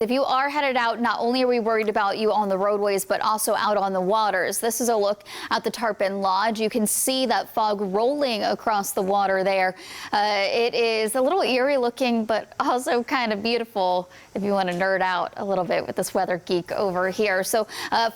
If you are headed out, not only are we worried about you on the roadways, but also out on the waters. This is a look at the Tarpon Lodge. You can see that fog rolling across the water there. It is a little eerie looking, but also kind of beautiful if you want to nerd out a little bit with this weather geek over here. So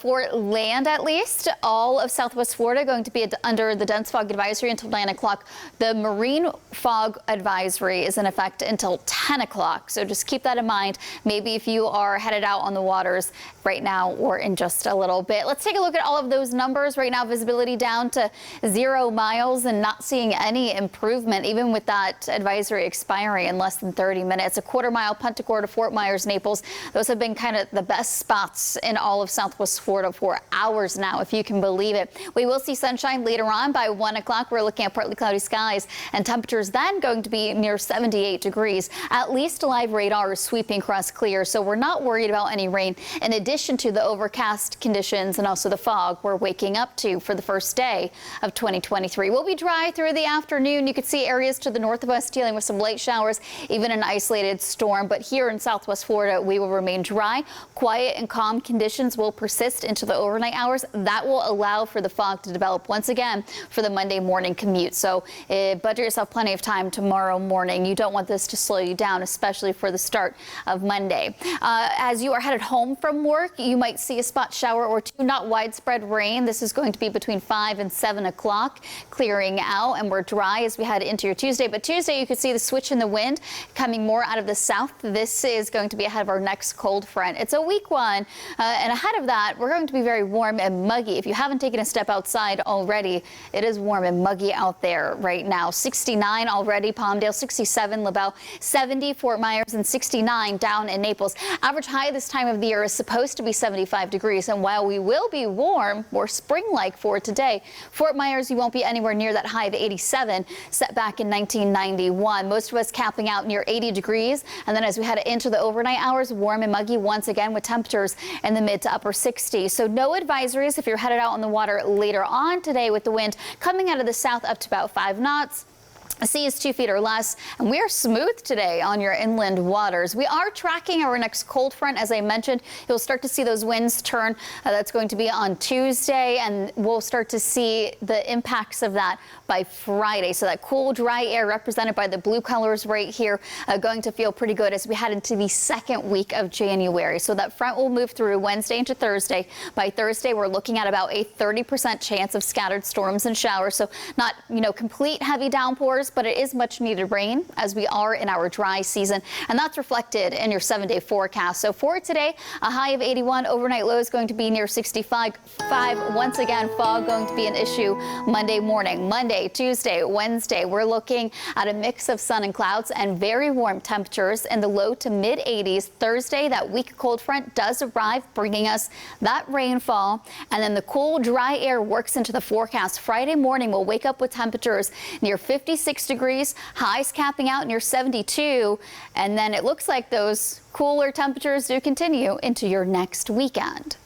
for land, at least, all of Southwest Florida going to be under the dense fog advisory until 9 o'clock. The marine fog advisory is in effect until 10 o'clock. So just keep that in mind. Maybe if you are headed out on the waters right now or in just a little bit. Let's take a look at all of those numbers right now. Visibility down to 0 miles and not seeing any improvement, even with that advisory expiring in less than 30 minutes. A quarter-mile Punta Gorda, Fort Myers, Naples. Those have been kind of the best spots in all of Southwest Florida for hours now, if you can believe it. We will see sunshine later on by 1 o'clock. We're looking at partly cloudy skies and temperatures then going to be near 78 degrees. At least live radar is sweeping across clear, so we're not worried about any rain, in addition to the overcast conditions and also the fog we're waking up to for the first day of 2023. We'll be dry through the afternoon. You could see areas to the north of us dealing with some light showers, even an isolated storm. But here in Southwest Florida, we will remain dry. Quiet and calm conditions will persist into the overnight hours. That will allow for the fog to develop once again for the Monday morning commute. So budget yourself plenty of time tomorrow morning. You don't want this to slow you down, especially for the start of Monday. As you are headed home from work, you might see a spot shower or two, not widespread rain. This is going to be between 5 and 7 o'clock, clearing out, and we're dry as we head into your Tuesday. But Tuesday, you could see the switch in the wind coming more out of the south. This is going to be ahead of our next cold front. It's a weak one, and ahead of that, we're going to be very warm and muggy. If you haven't taken a step outside already, it is warm and muggy out there right now. 69 already, Palmdale, 67, LaBelle, 70, Fort Myers, and 69 down in Naples. Average high this time of the year is supposed to be 75 degrees, and while we will be warm, more spring-like for today, Fort Myers, you won't be anywhere near that high of 87 set back in 1991. Most of us capping out near 80 degrees, and then as we head into the overnight hours, warm and muggy once again with temperatures in the mid to upper 60s. So no advisories if you're headed out on the water later on today, with the wind coming out of the south up to about 5 knots. The sea is 2 feet or less, and we are smooth today on your inland waters. We are tracking our next cold front. As I mentioned, you'll start to see those winds turn. That's going to be on Tuesday, and we'll start to see the impacts of that by Friday. So that cool, dry air represented by the blue colors right here going to feel pretty good as we head into the second week of January. So that front will move through Wednesday into Thursday. By Thursday, we're looking at about a 30% chance of scattered storms and showers. So not, complete heavy downpours, but it is much needed rain as we are in our dry season, and that's reflected in your 7-day forecast. So for today, a high of 81, overnight low is going to be near 65. Once again, fog going to be an issue Monday morning. Monday, Tuesday, Wednesday, we're looking at a mix of sun and clouds and very warm temperatures in the low to mid 80s. Thursday, that weak cold front does arrive, bringing us that rainfall, and then the cool, dry air works into the forecast. Friday morning, we'll wake up with temperatures near 56 degrees, highs capping out near 72, and then it looks like those cooler temperatures do continue into your next weekend.